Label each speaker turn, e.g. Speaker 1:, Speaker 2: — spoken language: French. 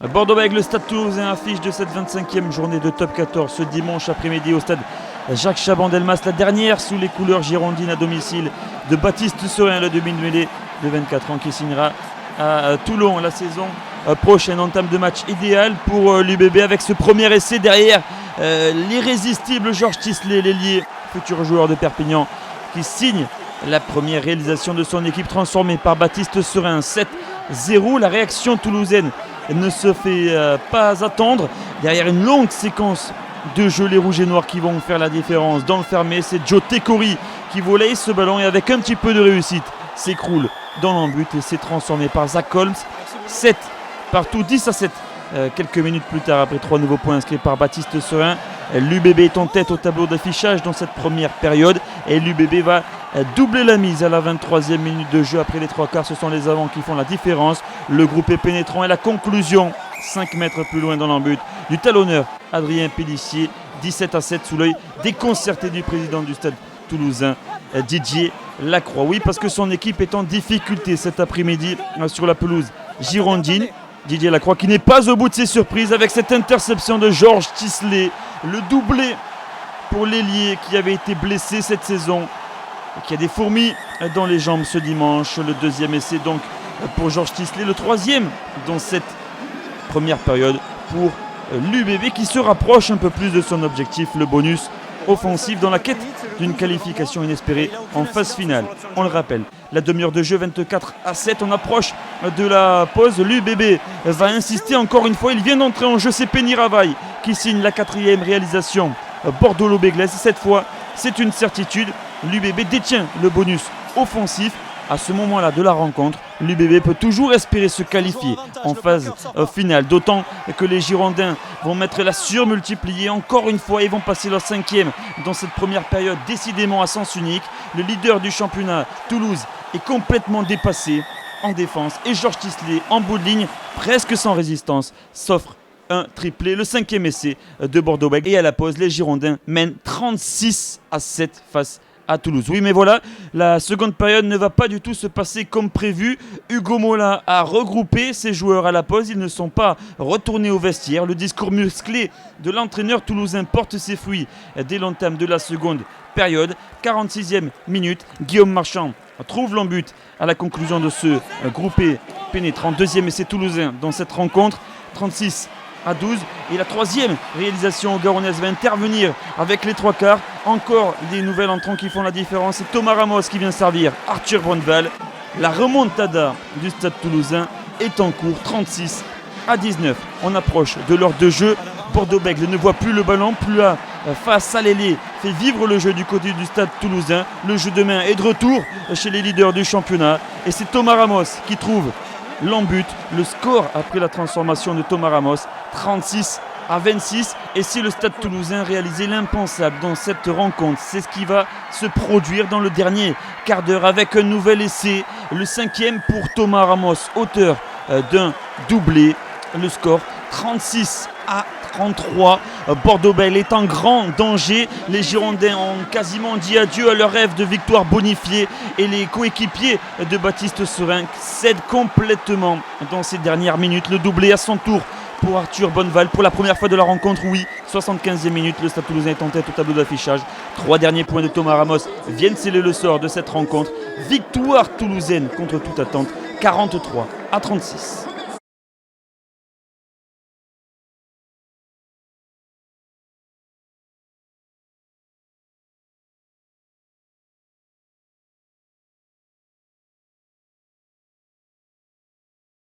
Speaker 1: Bordeaux-Bègles, le Stade Toulousain affiche de cette 25e journée de Top 14 ce dimanche après-midi au stade Jacques Chaban-Delmas, la dernière sous les couleurs girondines à domicile de Baptiste Serein, le demi-de-mêlée de 24 ans qui signera à Toulon la saison prochaine. Entame de match idéal pour l'UBB avec ce premier essai derrière l'irrésistible Georges Tisley, l'ailier, futur joueur de Perpignan, qui signe la première réalisation de son équipe transformée par Baptiste Serein. 7-0, la réaction toulousaine ne se fait pas attendre. Derrière une longue séquence de jeu, les rouges et noirs qui vont faire la différence. Dans le fermé, c'est Joe Tekori qui volaille ce ballon et avec un petit peu de réussite s'écroule dans l'embut et c'est transformé par Zach Holmes. 7 partout, 10-7 quelques minutes plus tard après 3 nouveaux points inscrits par Baptiste Serein. L'UBB est en tête au tableau d'affichage dans cette première période et l'UBB va doubler la mise à la 23e minute de jeu. Après les 3 quarts, ce sont les avants qui font la différence. Le groupe est pénétrant et la conclusion 5 mètres plus loin dans l'embut du talonneur Adrien Pélissier. 17-7 sous l'œil déconcerté du président du stade toulousain, Didier Lacroix. Oui, parce que son équipe est en difficulté cet après-midi sur la pelouse girondine. Didier Lacroix qui n'est pas au bout de ses surprises avec cette interception de Georges Tisley. Le doublé pour l'ailier qui avait été blessé cette saison et qui a des fourmis dans les jambes ce dimanche. Le deuxième essai donc pour Georges Tisley. Le troisième dans cette première période pour l'UBB qui se rapproche un peu plus de son objectif, le bonus offensif dans la quête d'une qualification inespérée en phase finale. On le rappelle, la demi-heure de jeu 24-7, on approche de la pause. L'UBB va insister encore une fois, il vient d'entrer en jeu, c'est Penny Ravaille qui signe la 4e réalisation Bordeaux-Bègles. Cette fois, c'est une certitude, l'UBB détient le bonus offensif. À ce moment-là de la rencontre, l'UBB peut toujours espérer se qualifier en phase finale. D'autant que les Girondins vont mettre la surmultipliée encore une fois et vont passer leur 5e dans cette première période, décidément à sens unique. Le leader du championnat, Toulouse, est complètement dépassé en défense et Georges Tisley en bout de ligne, presque sans résistance, s'offre un triplé. Le 5e essai de Bordeaux-Bègles. Et à la pause, les Girondins mènent 36-7 face à Toulouse. Oui, mais voilà, la seconde période ne va pas du tout se passer comme prévu. Hugo Mola a regroupé ses joueurs à la pause. Ils ne sont pas retournés au vestiaire. Le discours musclé de l'entraîneur toulousain porte ses fruits dès l'entame de la seconde période. 46e minute, Guillaume Marchand trouve l'embut à la conclusion de ce groupé pénétrant. Deuxième essai toulousain dans cette rencontre. 36-12 et la 3e réalisation garonnaise va intervenir avec les 3 quarts. Encore des nouvelles entrants qui font la différence. C'est Thomas Ramos qui vient servir Arthur Bonneval. La remontada du stade toulousain est en cours. 36-19. On approche de l'heure de jeu. Bordeaux-Bègles ne voit plus le ballon, plus là face à l'ailier, fait vivre le jeu du côté du stade toulousain. Le jeu de main est de retour chez les leaders du championnat et c'est Thomas Ramos qui trouve l'embut, le score après la transformation de Thomas Ramos, 36-26. Et si le stade toulousain réalisait l'impensable dans cette rencontre, c'est ce qui va se produire dans le dernier quart d'heure avec un nouvel essai, le 5e pour Thomas Ramos, auteur d'un doublé. Le score 36-33. Bordeaux-Bègles est en grand danger. Les Girondins ont quasiment dit adieu à leur rêve de victoire bonifiée et les coéquipiers de Baptiste Serein cèdent complètement dans ces dernières minutes. Le doublé à son tour pour Arthur Bonneval pour la première fois de la rencontre. Oui, 75e minute, le Stade Toulousain est en tête au tableau d'affichage. 3 derniers points de Thomas Ramos viennent sceller le sort de cette rencontre. Victoire toulousaine contre toute attente, 43-36.